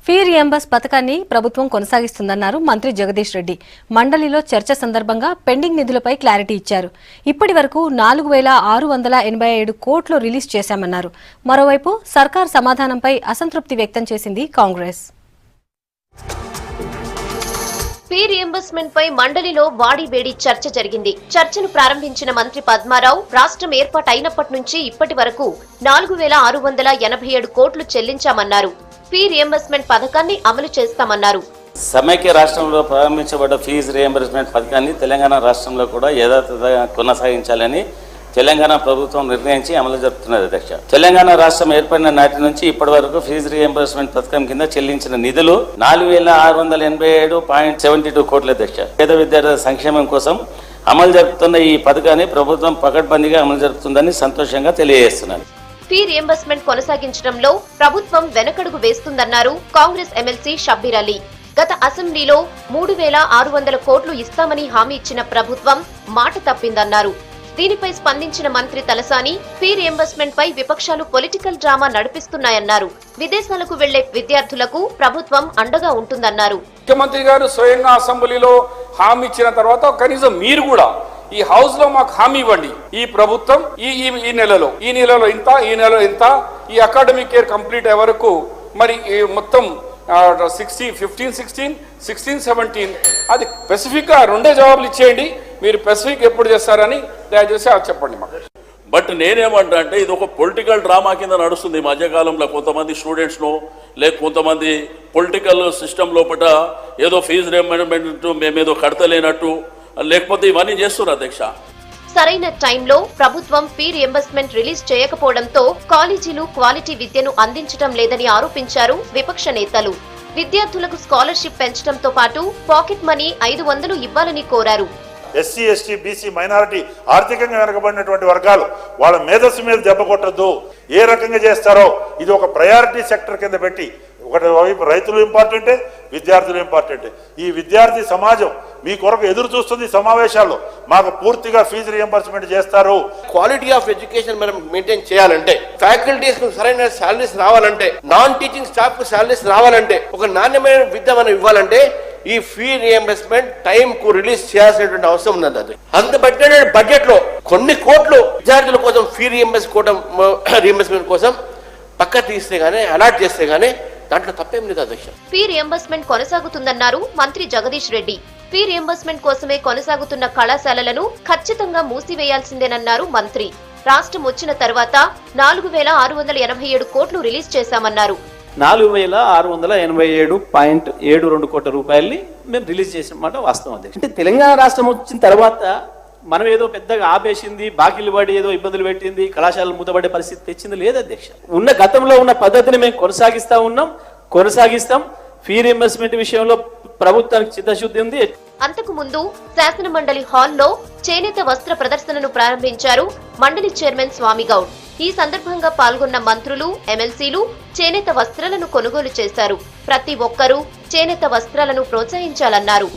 Fee reimburse పథకాన్ని ప్రభుత్వం కొనసాగిస్తుందన్నారు మంత్రి జగదీష్ రెడ్డి. మండలిలో చర్చ సందర్భంగా పెండింగ్ నిధులపై క్లారిటీ ఇచ్చారు. ఇప్పటి వరకు 4687 కోట్లు రిలీజ్ చేశామన్నారు. మరోవైపు సర్కార్ సమాధానంపై అసంతృప్తి వ్యక్తం చేసింది కాంగ్రెస్. ఫీ రియంబర్స్మెంట్ పై మండలిలో వాడివేడి చర్చ జరిగింది. చర్చను ప్రారంభించిన మంత్రి పద్మారావు రాష్ట్రం ఏర్పాటైనప్పటి నుంచి ఇప్పటి వరకు 4687 కోట్లు చెల్లించామన్నారు. ఫీ రియంబర్స్మెంట్ పథకాన్ని అమలు చేస్తామన్నారు. సమైక్య రాష్ట్రంలో ప్రారంభించబడ్డ ఫీజు రియంబర్స్మెంట్ పథకాన్ని తెలంగాణ రాష్ట్రంలో కూడా యథాతథంగా కొనసాగించాలని తెలంగాణ ప్రభుత్వం నిర్ణయించి అమలు జరుపుతున్నది. అధ్యక్ష, తెలంగాణ రాష్ట్రం ఏర్పడిన నాటి నుంచి ఇప్పటి వరకు ఫీజు రియంబర్స్మెంట్ పథకం కింద చెల్లించిన నిధులు 4687.72 కోట్ల. అధ్యక్ష, పేద విద్యార్థుల సంక్షేమం కోసం అమలు జరుపుతున్న ఈ పథకాన్ని ప్రభుత్వం పకడ్బందీగా అమలు జరుపుతుందని సంతోషంగా తెలియజేస్తున్నాను. ఫీ రియంబర్స్మెంట్ కొనసాగించడంలో ప్రభుత్వం వెనకడుగు వేస్తుందన్నారు కాంగ్రెస్ ఎమ్మెల్సీ షబ్బీర్ అలీ. గత అసెంబ్లీలో 3600 కోట్లు ఇస్తామని హామీ ఇచ్చిన ప్రభుత్వం మాట తప్పిందన్నారు. దీనిపై స్పందించిన మంత్రి తలసాని ఫీ రియంబర్స్మెంట్ పై విపక్షాలు పొలిటికల్ డ్రామా నడిపిస్తున్నాయన్నారు. విదేశాలకు వెళ్లే విద్యార్థులకు ప్రభుత్వం అండగా ఉంటుందన్నారు. ముఖ్యమంత్రి గారు స్వయంగా అసెంబ్లీలో హామీ ఇచ్చిన తర్వాత కనీసం మీరు కూడా ఈ హౌస్ లో మాకు హామీ ఇవ్వండి. ఈ ప్రభుత్వం ఈ నెలలో ఇంత, ఈ నెలలో ఇంత, ఈ అకాడమిక్ ఇయర్ కంప్లీట్ అయ్యే వరకు మరి మొత్తం 16-17 అది స్పెసిఫిక్ గా రెండే జవాబులు ఇచ్చేయండి. మీరు స్పెసిఫిక్ ఎప్పుడు చేస్తారని దయచేసి చెప్పండి మాకు. బట్ నేనేమంటా అంటే ఇది ఒక పొలిటికల్ డ్రామా కింద నడుస్తుంది. ఈ మధ్యకాలంలో కొంతమంది స్టూడెంట్స్ను లేక కొంతమంది పొలిటికల్ సిస్టమ్ లోపల ఏదో ఫీజు రియంబర్స్మెంట్ మేమేదో కడతలేనట్టు లేకపోతే ఇవన్నీ చేస్తున్నారు. అధ్యక్ష, సరైన టైంలో ప్రభుత్వం ఫీ రియంబర్స్మెంట్ రిలీజ్ చేయకపోవడంతో కాలేజీలు క్వాలిటీ విద్యను అందించడం లేదని ఆరోపించారు విపక్ష నేతలు. విద్యార్థులకు స్కాలర్షిప్ పెంచడంతో పాటు పాకెట్ మనీ 500 ఇవ్వాలని కోరారు. ఎస్సీ, ఎస్టీ, బీసీ, మైనారిటీ ఆర్థికంగా వెనకబడినటువంటి వర్గాలు వాళ్ళ మేధస్సు మీద దెబ్బ కొట్టద్దు. ఏ రకంగా చేస్తారో ఇది ఒక ప్రయారిటీ సెక్టర్ కింద పెట్టి, ఒకటి వైపు రైతులు ఇంపార్టెంటే, విద్యార్థులు ఇంపార్టెంటే. ఈ విద్యార్థి సమాజం మీ కొరకు ఎదురు చూస్తుంది. సమావేశాల్లో మాకు పూర్తిగా ఫీజు రియంబర్స్మెంట్ చేస్తారు. క్వాలిటీ ఆఫ్ ఎడ్యుకేషన్ మనం మెయింటైన్ చేయాలంటే, ఫ్యాకల్టీస్ కు సరైన శాలరీస్ రావాలంటే, నాన్ టీచింగ్ స్టాఫ్ కు శాలరీస్ రావాలంటే, ఒక నాణ్యమైన విద్య మనం ఇవ్వాలంటే ఈ ఫీ రియంబర్స్మెంట్ టైం కు రిలీజ్ చేయాల్సినటువంటి అవసరం ఉన్నది. అది అంత బడ్జెట్ లో కొన్ని కోట్లు విద్యార్థుల కోసం ఫీ రియంబర్స్మెంట్ కోసం పక్క తీస్తే గానీ అలాట్ చేస్తే గానీ దాంట్లో తప్పేం లేదు. అధ్యక్ష, ఫీ రియంబర్స్మెంట్ కొనసాగుతుందన్నారు మంత్రి జగదీష్ రెడ్డి. ఫీ రియంబర్స్మెంట్ కోసమే కొనసాగుతున్న కళాశాలలను ఖచ్చితంగా మూసివేయాల్సిందేనన్నారు మంత్రి. రాష్ట్రం వచ్చిన తర్వాత 4687 కోట్లు రిలీజ్ చేశామన్నారు. 4687.72 కోట్ల రూపాయల్ని మేము రిలీజ్ చేసిన మాట వాస్తవం. అధ్యక్ష, అంటే తెలంగాణ రాష్ట్రం వచ్చిన తర్వాత మనం ఏదో పెద్దగా ఆపేసింది, బాకీలు పడి ఏదో ఇబ్బందులు పెట్టింది, కళాశాలలు మూతపడే పరిస్థితి తెచ్చింది లేదు. అధ్యక్ష, ఉన్న గతంలో ఉన్న పద్ధతిని మేము కొనసాగిస్తాం. ఫీ రియంబర్స్మెంట్ విషయంలో ప్రభుత్వానికి చిత్తశుద్ధి ఉంది. అంతకు ముందు శాసన మండలి హాల్లో చేనేత వస్త్ర ప్రదర్శనను ప్రారంభించారు మండలి చైర్మన్ స్వామిగౌడ్. ఈ సందర్భంగా పాల్గొన్న మంత్రులు, ఎమ్మెల్సీలు చేనేత వస్త్రాలను కొనుగోలు చేశారు. ప్రతి ఒక్కరూ చేనేత వస్త్రాలను ప్రోత్సహించాలన్నారు.